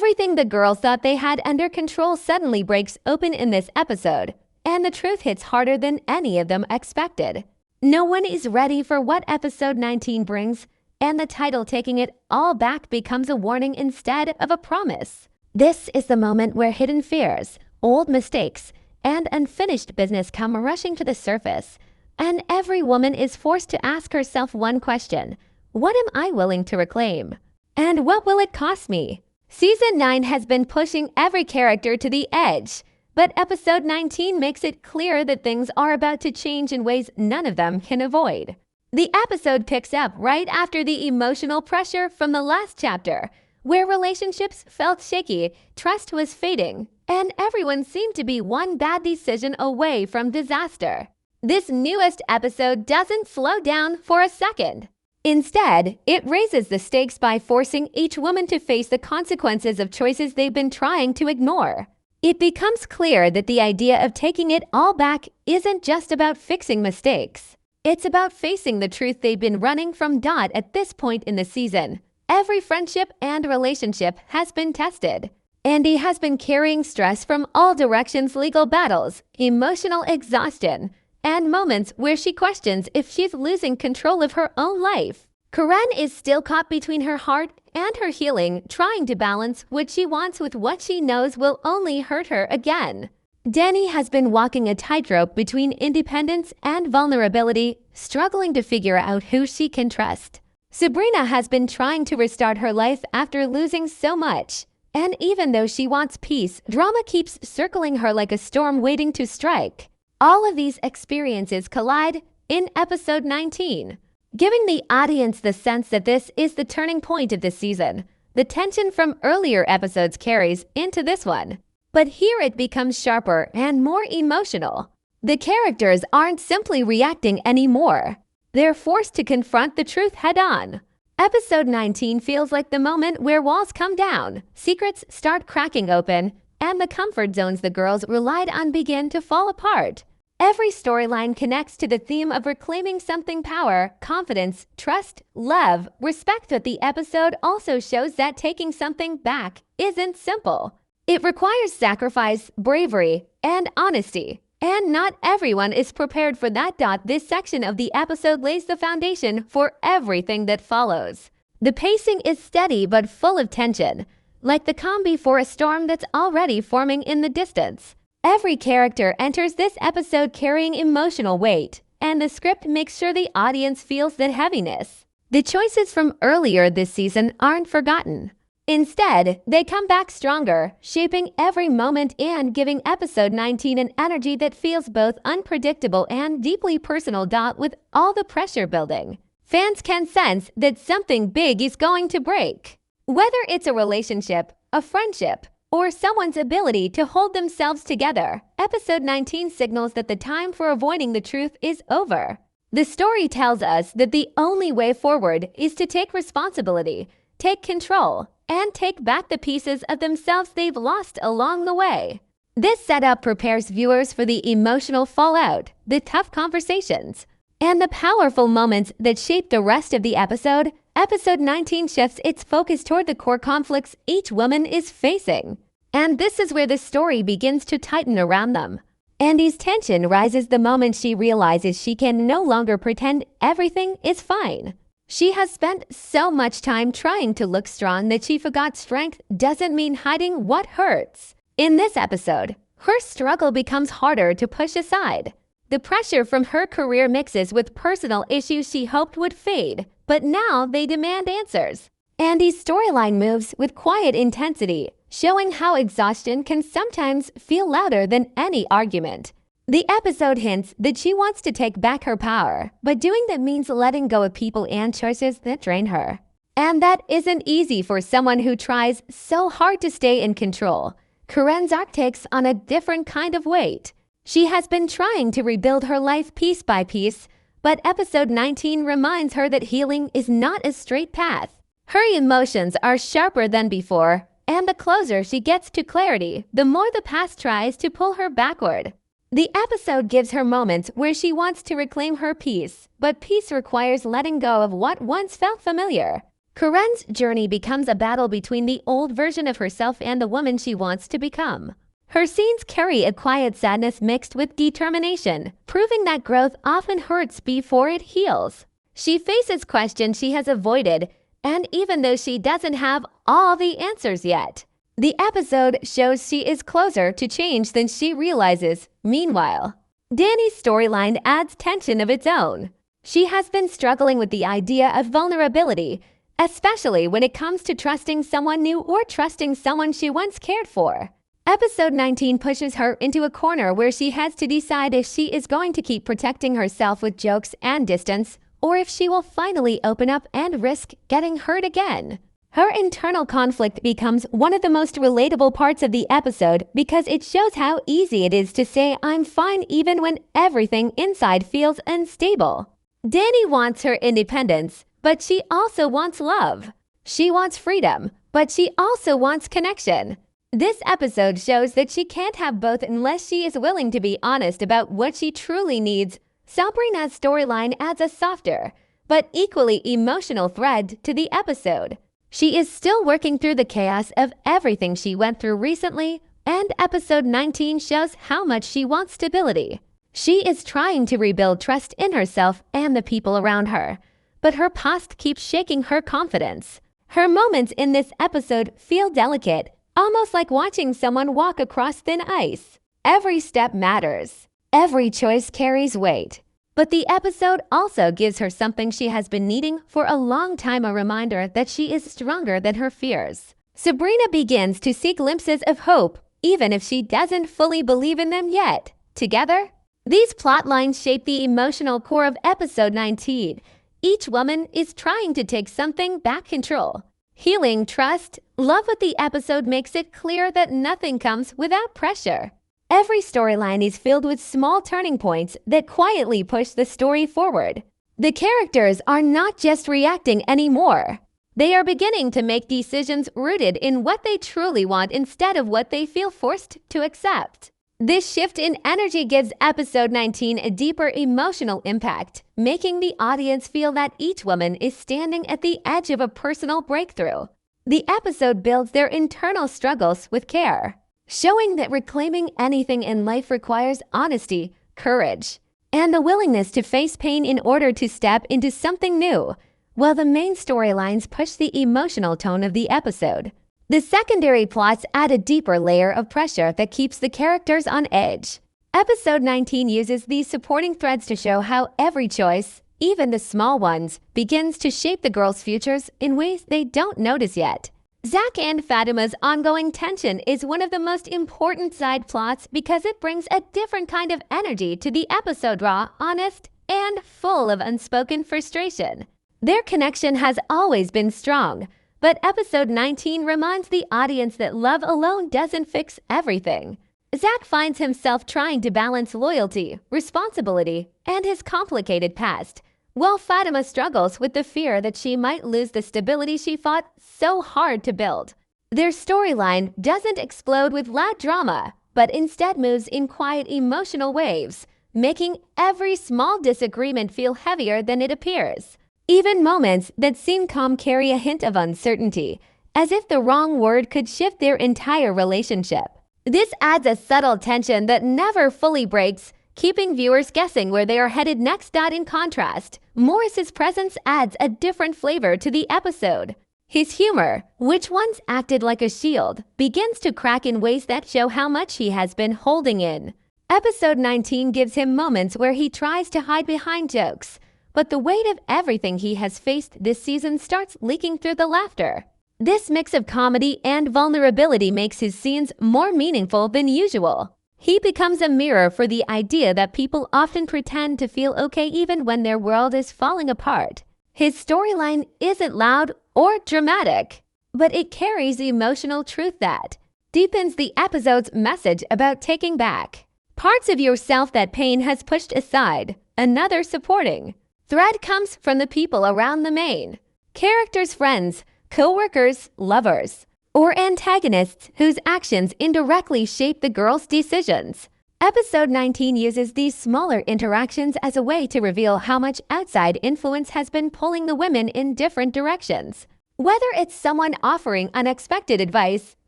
Everything the girls thought they had under control suddenly breaks open in this episode, and the truth hits harder than any of them expected. No one is ready for what episode 19 brings, and the title "Taking It All Back" becomes a warning instead of a promise. This is the moment where hidden fears, old mistakes, and unfinished business come rushing to the surface, and every woman is forced to ask herself one question: what am I willing to reclaim? And what will it cost me? Season 9 has been pushing every character to the edge, but episode 19 makes it clear that things are about to change in ways none of them can avoid. The episode picks up right after the emotional pressure from the last chapter, where relationships felt shaky, trust was fading, and everyone seemed to be one bad decision away from disaster. This newest episode doesn't slow down for a second. Instead, it raises the stakes by forcing each woman to face the consequences of choices they've been trying to ignore. It becomes clear that the idea of taking it all back isn't just about fixing mistakes. It's about facing the truth they've been running from. At this point in the season, every friendship and relationship has been tested. Andi has been carrying stress from all directions: legal battles, emotional exhaustion, and moments where she questions if she's losing control of her own life. Karen is still caught between her heart and her healing, trying to balance what she wants with what she knows will only hurt her again. Danni has been walking a tightrope between independence and vulnerability, struggling to figure out who she can trust. Sabrina has been trying to restart her life after losing so much, and even though she wants peace, drama keeps circling her like a storm waiting to strike. All of these experiences collide in episode 19, giving the audience the sense that this is the turning point of the season. The tension from earlier episodes carries into this one, but here it becomes sharper and more emotional. The characters aren't simply reacting anymore. They're forced to confront the truth head-on. Episode 19 feels like the moment where walls come down, secrets start cracking open, and the comfort zones the girls relied on begin to fall apart. Every storyline connects to the theme of reclaiming something: power, confidence, trust, love, respect. But the episode also shows that taking something back isn't simple. It requires sacrifice, bravery, and honesty. And not everyone is prepared for that. This section of the episode lays the foundation for everything that follows. The pacing is steady but full of tension, like the calm before a storm that's already forming in the distance. Every character enters this episode carrying emotional weight, and the script makes sure the audience feels that heaviness. The choices from earlier this season aren't forgotten. Instead, they come back stronger, shaping every moment and giving episode 19 an energy that feels both unpredictable and deeply personal. With all the pressure building, fans can sense that something big is going to break. Whether it's a relationship, a friendship, or someone's ability to hold themselves together, episode 19 signals that the time for avoiding the truth is over. The story tells us that the only way forward is to take responsibility, take control, and take back the pieces of themselves they've lost along the way. This setup prepares viewers for the emotional fallout, the tough conversations, and the powerful moments that shape the rest of the episode. Episode 19 shifts its focus toward the core conflicts each woman is facing. And this is where the story begins to tighten around them. Andi's tension rises the moment she realizes she can no longer pretend everything is fine. She has spent so much time trying to look strong that she forgot strength doesn't mean hiding what hurts. In this episode, her struggle becomes harder to push aside. The pressure from her career mixes with personal issues she hoped would fade, but now they demand answers. Andi's storyline moves with quiet intensity, showing how exhaustion can sometimes feel louder than any argument. The episode hints that she wants to take back her power, but doing that means letting go of people and choices that drain her. And that isn't easy for someone who tries so hard to stay in control. Karen's arc takes on a different kind of weight. She has been trying to rebuild her life piece by piece, but episode 19 reminds her that healing is not a straight path. Her emotions are sharper than before, and the closer she gets to clarity, the more the past tries to pull her backward. The episode gives her moments where she wants to reclaim her peace, but peace requires letting go of what once felt familiar. Corinne's journey becomes a battle between the old version of herself and the woman she wants to become. Her scenes carry a quiet sadness mixed with determination, proving that growth often hurts before it heals. She faces questions she has avoided, and even though she doesn't have all the answers yet, the episode shows she is closer to change than she realizes. Meanwhile, Danni's storyline adds tension of its own. She has been struggling with the idea of vulnerability, especially when it comes to trusting someone new or trusting someone she once cared for. Episode 19 pushes her into a corner where she has to decide if she is going to keep protecting herself with jokes and distance, or if she will finally open up and risk getting hurt again. Her internal conflict becomes one of the most relatable parts of the episode because it shows how easy it is to say I'm fine even when everything inside feels unstable. Danni wants her independence, but she also wants love. She wants freedom, but she also wants connection. This episode shows that she can't have both unless she is willing to be honest about what she truly needs. Sabrina's storyline adds a softer, but equally emotional thread to the episode. She is still working through the chaos of everything she went through recently, and episode 19 shows how much she wants stability. She is trying to rebuild trust in herself and the people around her, but her past keeps shaking her confidence. Her moments in this episode feel delicate, almost like watching someone walk across thin ice. Every step matters. Every choice carries weight. But the episode also gives her something she has been needing for a long time, a reminder that she is stronger than her fears. Sabrina begins to see glimpses of hope, even if she doesn't fully believe in them yet. Together, these plot lines shape the emotional core of episode 19. Each woman is trying to take something back control. Healing, trust, love. With the episode makes it clear that nothing comes without pressure. Every storyline is filled with small turning points that quietly push the story forward. The characters are not just reacting anymore. They are beginning to make decisions rooted in what they truly want instead of what they feel forced to accept. This shift in energy gives episode 19 a deeper emotional impact, making the audience feel that each woman is standing at the edge of a personal breakthrough. The episode builds their internal struggles with care, showing that reclaiming anything in life requires honesty, courage, and the willingness to face pain in order to step into something new. While the main storylines push the emotional tone of the episode, the secondary plots add a deeper layer of pressure that keeps the characters on edge. Episode 19 uses these supporting threads to show how every choice, even the small ones, begins to shape the girls' futures in ways they don't notice yet. Zac and Fatima's ongoing tension is one of the most important side plots because it brings a different kind of energy to the episode, raw, honest, and full of unspoken frustration. Their connection has always been strong, but episode 19 reminds the audience that love alone doesn't fix everything. Zac finds himself trying to balance loyalty, responsibility, and his complicated past, while Fatima struggles with the fear that she might lose the stability she fought so hard to build. Their storyline doesn't explode with loud drama, but instead moves in quiet emotional waves, making every small disagreement feel heavier than it appears. Even moments that seem calm carry a hint of uncertainty, as if the wrong word could shift their entire relationship. This adds a subtle tension that never fully breaks, keeping viewers guessing where they are headed next. In contrast, Morris's presence adds a different flavor to the episode. His humor, which once acted like a shield, begins to crack in ways that show how much he has been holding in. Episode 19 gives him moments where he tries to hide behind jokes, but the weight of everything he has faced this season starts leaking through the laughter. This mix of comedy and vulnerability makes his scenes more meaningful than usual. He becomes a mirror for the idea that people often pretend to feel okay even when their world is falling apart. His storyline isn't loud or dramatic, but it carries emotional truth that deepens the episode's message about taking back parts of yourself that pain has pushed aside. Another supporting thread comes from the people around the main characters, friends, co-workers, lovers, or antagonists whose actions indirectly shape the girls' decisions. Episode 19 uses these smaller interactions as a way to reveal how much outside influence has been pulling the women in different directions. Whether it's someone offering unexpected advice,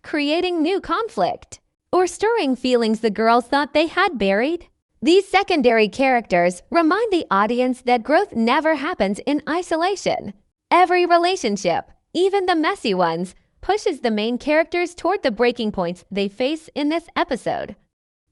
creating new conflict, or stirring feelings the girls thought they had buried. These secondary characters remind the audience that growth never happens in isolation. Every relationship, even the messy ones, pushes the main characters toward the breaking points they face in this episode.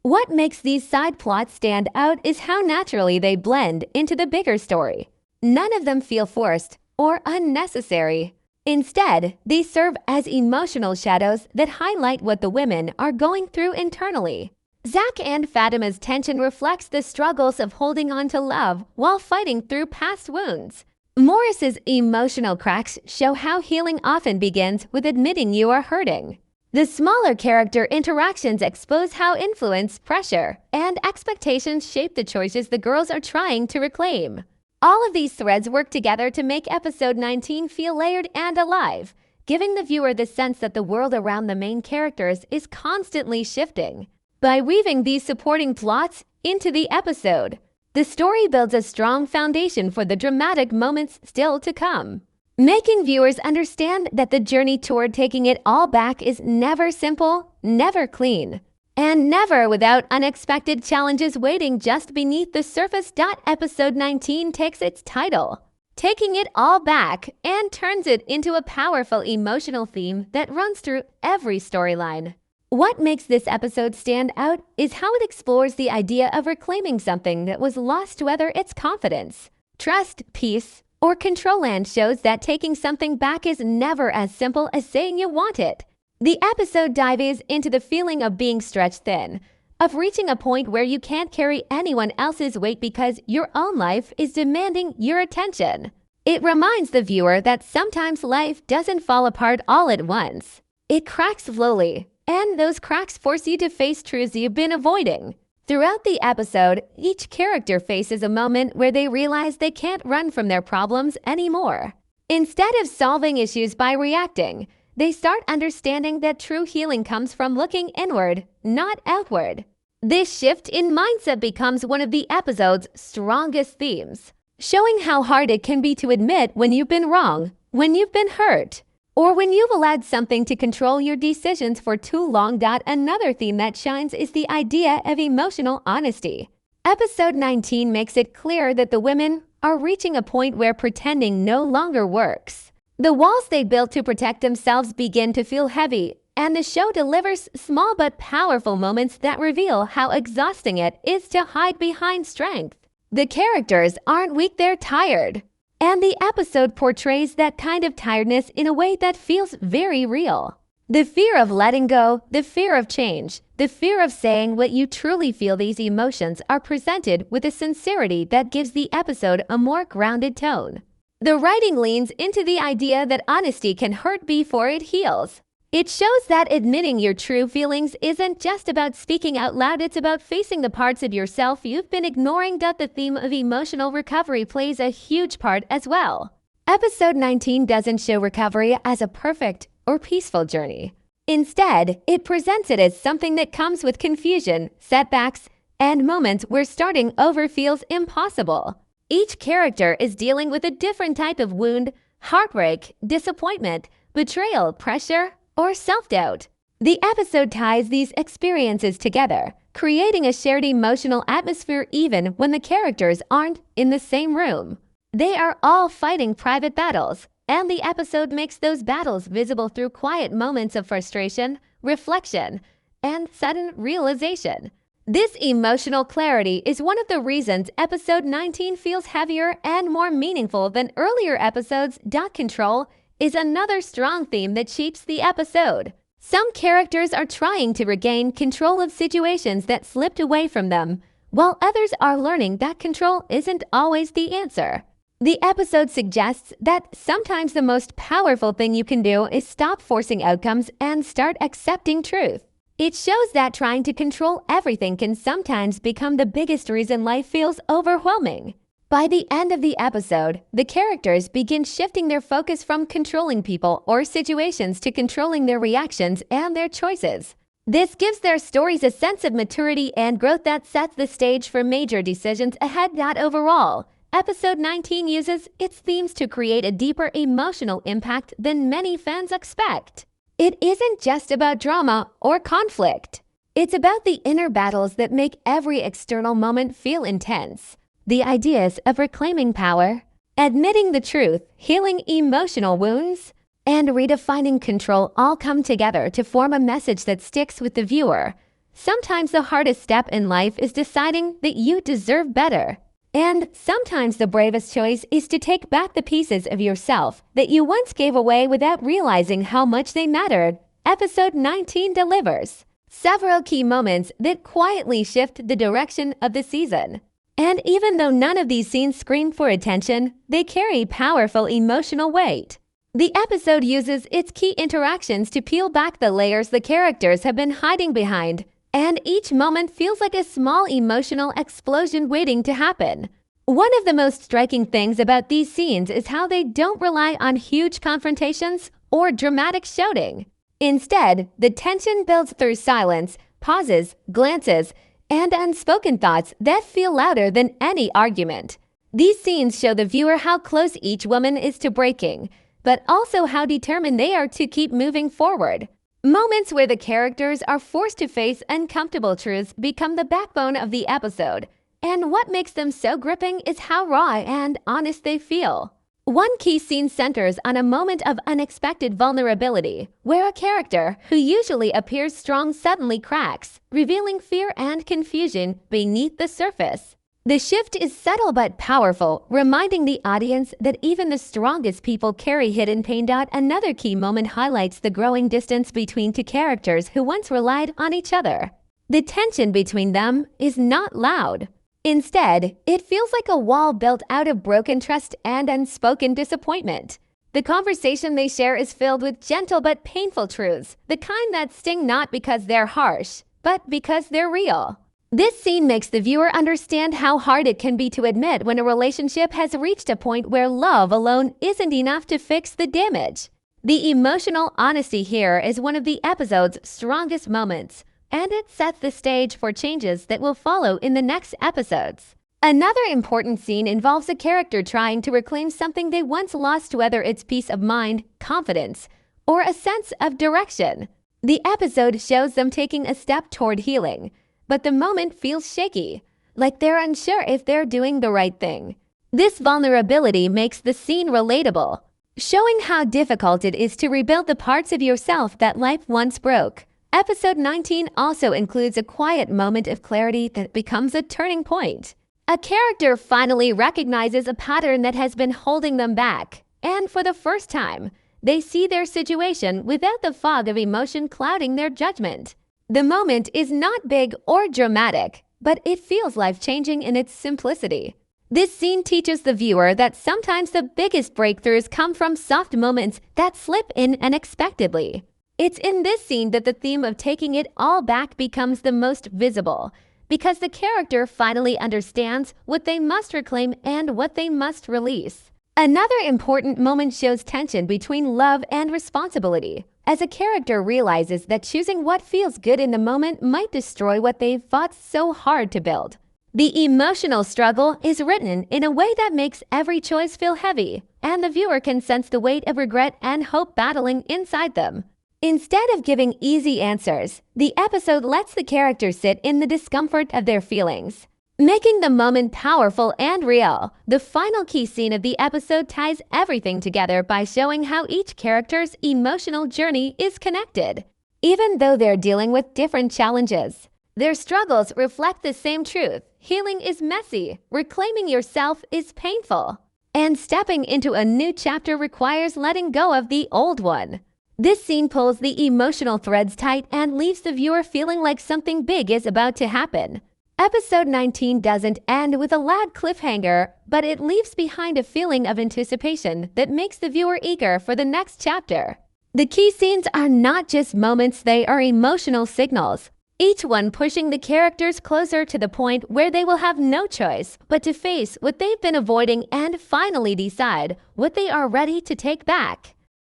What makes these side plots stand out is how naturally they blend into the bigger story. None of them feel forced or unnecessary. Instead, they serve as emotional shadows that highlight what the women are going through internally. Zac and Fatima's tension reflects the struggles of holding on to love while fighting through past wounds. Morris's emotional cracks show how healing often begins with admitting you are hurting. The smaller character interactions expose how influence, pressure, and expectations shape the choices the girls are trying to reclaim. All of these threads work together to make episode 19 feel layered and alive, giving the viewer the sense that the world around the main characters is constantly shifting. By weaving these supporting plots into the episode, the story builds a strong foundation for the dramatic moments still to come, making viewers understand that the journey toward taking it all back is never simple, never clean, and never without unexpected challenges waiting just beneath the surface. Episode 19 takes its title, taking it all back, and turns it into a powerful emotional theme that runs through every storyline. What makes this episode stand out is how it explores the idea of reclaiming something that was lost, whether it's confidence, trust, peace, or control, and shows that taking something back is never as simple as saying you want it. The episode dives into the feeling of being stretched thin, of reaching a point where you can't carry anyone else's weight because your own life is demanding your attention. It reminds the viewer that sometimes life doesn't fall apart all at once. It cracks slowly, and those cracks force you to face truths you've been avoiding. Throughout the episode, each character faces a moment where they realize they can't run from their problems anymore. Instead of solving issues by reacting, they start understanding that true healing comes from looking inward, not outward. This shift in mindset becomes one of the episode's strongest themes, showing how hard it can be to admit when you've been wrong, when you've been hurt, or when you've allowed something to control your decisions for too long. Another theme that shines is the idea of emotional honesty. Episode 19 makes it clear that the women are reaching a point where pretending no longer works. The walls they built to protect themselves begin to feel heavy, and the show delivers small but powerful moments that reveal how exhausting it is to hide behind strength. The characters aren't weak, they're tired. And the episode portrays that kind of tiredness in a way that feels very real. The fear of letting go, the fear of change, the fear of saying what you truly feel, these emotions are presented with a sincerity that gives the episode a more grounded tone. The writing leans into the idea that honesty can hurt before it heals. It shows that admitting your true feelings isn't just about speaking out loud, it's about facing the parts of yourself you've been ignoring. The theme of emotional recovery plays a huge part as well. Episode 19 doesn't show recovery as a perfect or peaceful journey. Instead, it presents it as something that comes with confusion, setbacks, and moments where starting over feels impossible. Each character is dealing with a different type of wound, heartbreak, disappointment, betrayal, pressure, or self-doubt. The episode ties these experiences together, creating a shared emotional atmosphere even when the characters aren't in the same room. They are all fighting private battles, and the episode makes those battles visible through quiet moments of frustration, reflection, and sudden realization. This emotional clarity is one of the reasons episode 19 feels heavier and more meaningful than earlier episodes. Control is another strong theme that shapes the episode. Some characters are trying to regain control of situations that slipped away from them, while others are learning that control isn't always the answer. The episode suggests that sometimes the most powerful thing you can do is stop forcing outcomes and start accepting truth. It shows that trying to control everything can sometimes become the biggest reason life feels overwhelming. By the end of the episode, the characters begin shifting their focus from controlling people or situations to controlling their reactions and their choices. This gives their stories a sense of maturity and growth that sets the stage for major decisions ahead. Overall, Episode 19 uses its themes to create a deeper emotional impact than many fans expect. It isn't just about drama or conflict. It's about the inner battles that make every external moment feel intense. The ideas of reclaiming power, admitting the truth, healing emotional wounds, and redefining control all come together to form a message that sticks with the viewer. Sometimes the hardest step in life is deciding that you deserve better. And sometimes the bravest choice is to take back the pieces of yourself that you once gave away without realizing how much they mattered. Episode 19 delivers several key moments that quietly shift the direction of the season. And even though none of these scenes scream for attention, they carry powerful emotional weight. The episode uses its key interactions to peel back the layers the characters have been hiding behind, and each moment feels like a small emotional explosion waiting to happen. One of the most striking things about these scenes is how they don't rely on huge confrontations or dramatic shouting. Instead, the tension builds through silence, pauses, glances, and unspoken thoughts that feel louder than any argument. These scenes show the viewer how close each woman is to breaking, but also how determined they are to keep moving forward. Moments where the characters are forced to face uncomfortable truths become the backbone of the episode, and what makes them so gripping is how raw and honest they feel. One key scene centers on a moment of unexpected vulnerability, where a character who usually appears strong suddenly cracks, revealing fear and confusion beneath the surface. The shift is subtle but powerful, reminding the audience that even the strongest people carry hidden pain. Another key moment highlights the growing distance between two characters who once relied on each other. The tension between them is not loud. Instead, it feels like a wall built out of broken trust and unspoken disappointment. The conversation they share is filled with gentle but painful truths, the kind that sting not because they're harsh, but because they're real. This scene makes the viewer understand how hard it can be to admit when a relationship has reached a point where love alone isn't enough to fix the damage. The emotional honesty here is one of the episode's strongest moments, and it sets the stage for changes that will follow in the next episodes. Another important scene involves a character trying to reclaim something they once lost, whether it's peace of mind, confidence, or a sense of direction. The episode shows them taking a step toward healing, but the moment feels shaky, like they're unsure if they're doing the right thing. This vulnerability makes the scene relatable, showing how difficult it is to rebuild the parts of yourself that life once broke. Episode 19 also includes a quiet moment of clarity that becomes a turning point. A character finally recognizes a pattern that has been holding them back, and for the first time, they see their situation without the fog of emotion clouding their judgment. The moment is not big or dramatic, but it feels life-changing in its simplicity. This scene teaches the viewer that sometimes the biggest breakthroughs come from soft moments that slip in unexpectedly. It's in this scene that the theme of taking it all back becomes the most visible, because the character finally understands what they must reclaim and what they must release. Another important moment shows tension between love and responsibility, as a character realizes that choosing what feels good in the moment might destroy what they've fought so hard to build. The emotional struggle is written in a way that makes every choice feel heavy, and the viewer can sense the weight of regret and hope battling inside them. Instead of giving easy answers, the episode lets the characters sit in the discomfort of their feelings, making the moment powerful and real. The final key scene of the episode ties everything together by showing how each character's emotional journey is connected. Even though they're dealing with different challenges, their struggles reflect the same truth. Healing is messy, reclaiming yourself is painful, and stepping into a new chapter requires letting go of the old one. This scene pulls the emotional threads tight and leaves the viewer feeling like something big is about to happen. Episode 19 doesn't end with a loud cliffhanger, but it leaves behind a feeling of anticipation that makes the viewer eager for the next chapter. The key scenes are not just moments, they are emotional signals, each one pushing the characters closer to the point where they will have no choice but to face what they've been avoiding and finally decide what they are ready to take back.